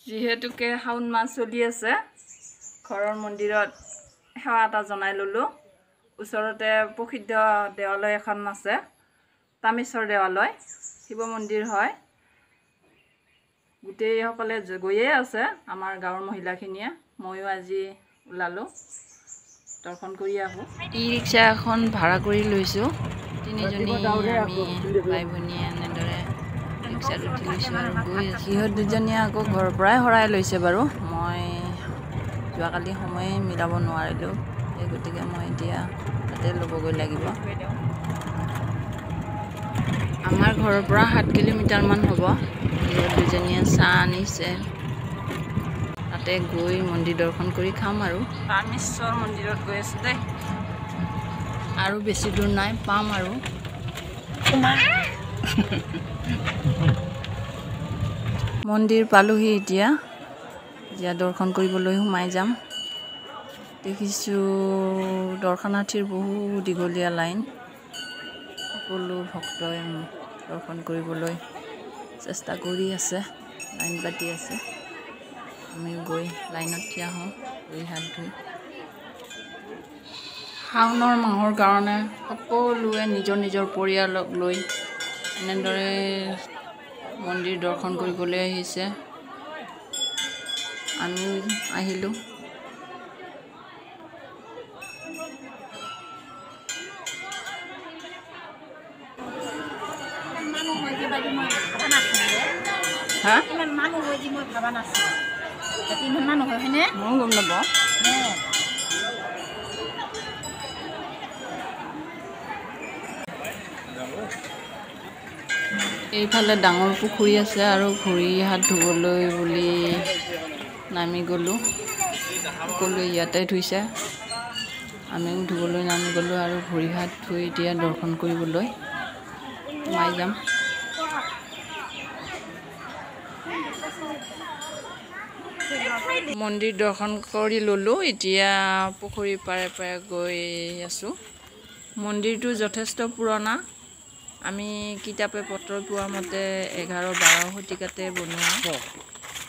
যিহেতুকে শাওন মাহ চলি আছে ঘৰৰ মন্দিৰত সেৱা এটা জনাই ললোঁ ওচৰতে প্ৰসিদ্ধ দেৱালয় এখন আছে তামেশ্বৰ দেৱালয় শিৱ মন্দিৰ হয় গোটেইসকলে গৈয়ে আছে আমাৰ গাঁৱৰ মহিলাখিনিয়ে ময়ো আজি ওলালোঁ দৰ্শন কৰি আহোঁ ই ৰিক্সা এখন ভাড়া কৰি লৈছোঁ তিনিজনী আমি ভাই ভনীয়ে এনেদৰে ৰিক্সাত উঠি লৈছোঁ আৰু গৈ সিহঁত দুজনীয়ে আকৌ ঘৰৰ পৰাই শৰাই লৈছে বাৰু মই যোৱাকালি সময়ে মিলাব নোৱাৰিলোঁ সেই গতিকে মই এতিয়া তাতে ল'বগৈ লাগিব আমাৰ ঘৰৰ পৰা 7 কিলোমিটাৰমান হ'ব সিহঁত দুজনীয়ে চাহ আনিছে তাতে গৈ মন্দিৰ দৰ্শন কৰি খাম আৰু তামেশ্বৰ মন্দিৰত গৈ আছোঁ দেই আৰু বেছি দূৰ নাই পাম আৰু মন্দিৰ পালোহি এতিয়া দৰ্শন কৰিবলৈ সোমাই যাম দেখিছোঁ দৰ্শনাৰ্থীৰ বহু দীঘলীয়া লাইন সকলো ভক্তই দৰ্শন কৰিবলৈ চেষ্টা কৰি আছে লাইন পাতি আছে আমি গৈ লাইনত থিয় হওঁ ভৰি হাত ধুই শাওনৰ মাহৰ কাৰণে সকলোৱে নিজৰ নিজৰ পৰিয়ালক লৈ এনেদৰে মন্দিৰ দৰ্শন কৰিবলৈ আহিছে আমিও আহিলোঁ হা ইমান মানুহ হয় যে মই ভাবা নাছিলোঁ ইমান মানুহ হয় হয়নে ময়ো গম নাপাওঁ এইফালে ডাঙৰ পুখুৰী আছে আৰু ভৰি হাত ধুবলৈ বুলি নামি গ'লোঁ সকলোৱে ইয়াতে ধুইছে আমিও ধুবলৈ নামি গ'লোঁ আৰু ভৰি হাত ধুই এতিয়া দৰ্শন কৰিবলৈ সোমাই যাম মন্দিৰ দৰ্শন কৰি ল'লোঁ এতিয়া পুখুৰীৰ পাৰে পাৰে গৈ আছোঁ মন্দিৰটো যথেষ্ট পুৰণা আমি কিতাপে পত্ৰ পোৱা মতে 11-12 শতিকাতে বনোৱা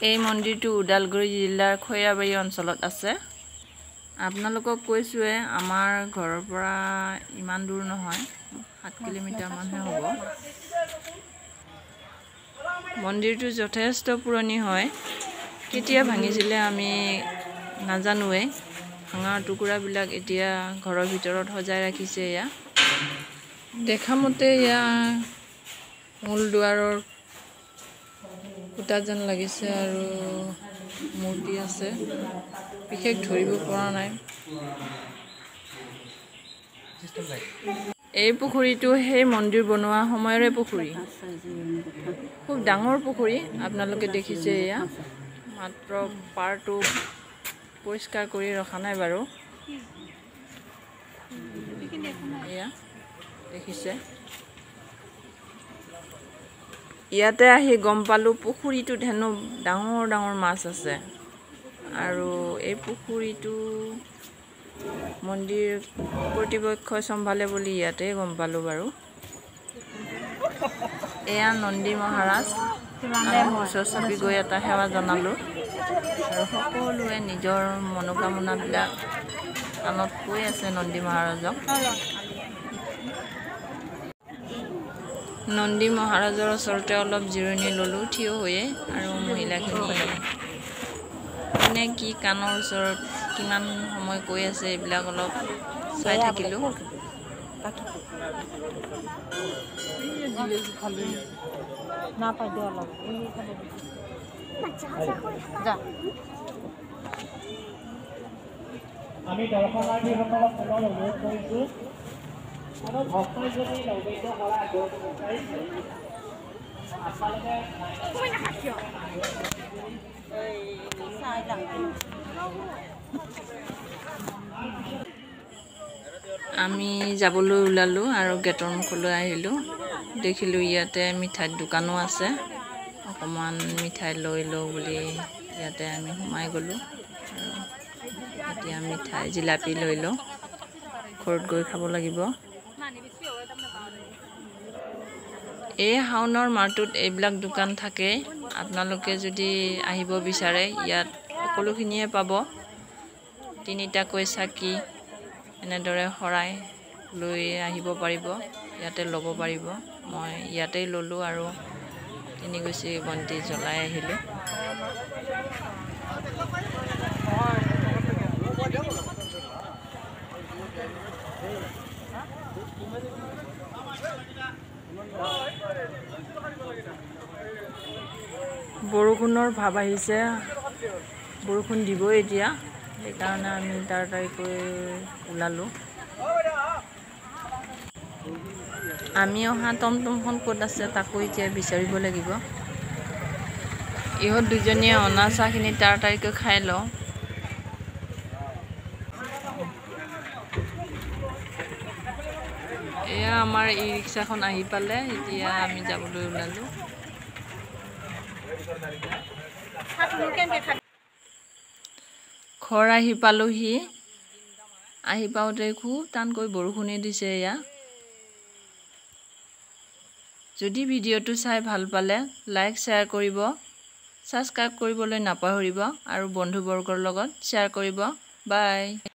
এই মন্দিৰটো ওদালগুৰি জিলাৰ খৈৰাবাৰী অঞ্চলত আছে আপোনালোকক কৈছোঁৱে আমাৰ ঘৰৰ পৰা ইমান দূৰ নহয় 7 কিলোমিটাৰমানহে হ'ব মন্দিৰটো যথেষ্ট পুৰণি হয় কেতিয়া ভাঙিছিলে আমি নাজানোৱে ভাঙা টুকুৰাবিলাক এতিয়া ঘৰৰ ভিতৰত সজাই ৰাখিছে এয়া দেখা মতে এয়া মূল দুৱাৰৰ খুঁটা যেন লাগিছে আৰু মূৰ্তি আছে বিশেষ ধৰিব পৰা নাই এই পুখুৰীটো সেই মন্দিৰ বনোৱা সময়ৰে পুখুৰী খুব ডাঙৰ পুখুৰী আপোনালোকে দেখিছে এয়া মাত্ৰ পাৰটো পৰিষ্কাৰ কৰি ৰখা নাই বাৰু এয়া দেখিছে ইয়াতে আহি গম পালোঁ পুখুৰীটোত হেনো ডাঙৰ ডাঙৰ মাছ আছে আৰু এই পুখুৰীটো মন্দিৰ কৰ্তৃপক্ষই চম্ভালে বুলি ইয়াতে গম পালোঁ বাৰু এয়া নন্দী মহাৰাজ ওচৰ চাপি গৈ এটা সেৱা জনালোঁ আৰু সকলোৱে নিজৰ মনোকামনাবিলাক কাণত কৈ আছে নন্দী মহাৰাজক নন্দী মহাৰাজৰ ওচৰতে অলপ জিৰণি ল'লোঁ থিয় হৈয়ে আৰু মহিলাখিনি কোনে কি কাণৰ ওচৰত কিমান সময় কৈ আছে এইবিলাক অলপ চাই থাকিলোঁ আমি দৰ্শনাৰ্থীসকলক পুনৰ অনুৰোধ কৰিছোঁ আৰু ভক্তই যদি নৈবেদ্য কৰা আমি যাবলৈ ওলালোঁ আৰু গেটৰ মুখলৈ আহিলোঁ দেখিলোঁ ইয়াতে মিঠাইৰ দোকানো আছে অকণমান মিঠাই লৈ লওঁ বুলি ইয়াতে আমি সোমাই গ'লোঁ আৰু এতিয়া মিঠাই জিলাপি লৈ লওঁ ঘৰত গৈ খাব লাগিব এই শাওনৰ মাহটোত এইবিলাক দোকান থাকে আপোনালোকে যদি আহিব বিচাৰে ইয়াত সকলোখিনিয়ে পাব তিনিটাকৈ চাকি এনেদৰে শৰাই লৈ আহিব পাৰিব ইয়াতে ল'ব পাৰিব মই ইয়াতেই ল'লোঁ আৰু তিনিগছি বন্তি জ্বলাই আহিলোঁ বৰষুণৰ ভাৱ আহিছে বৰষুণ দিবই এতিয়া সেইকাৰণে আমি তাড়াতাড়িকৈ ওলালোঁ আমি অহা টমটমখন ক'ত আছে তাকো এতিয়া বিচাৰিব লাগিব ইহঁত দুজনীয়ে অনা চাহখিনি তাড়াতাড়িকৈ খাই লওঁ এয়া আমাৰ ই ৰিক্সাখন আহি পালে এতিয়া আমি যাবলৈ ওলালোঁ ঘৰ আহি পালোহি আহি পাওঁতে খুব টানকৈ বৰষুণে দিছে এয়া যদি ভিডিঅ'টো চাই ভাল পালে লাইক শ্বেয়াৰ কৰিব ছাবস্ক্ৰাইব কৰিবলৈ নাপাহৰিব আৰু বন্ধুবৰ্গৰ লগত শ্বেয়াৰ কৰিব বাই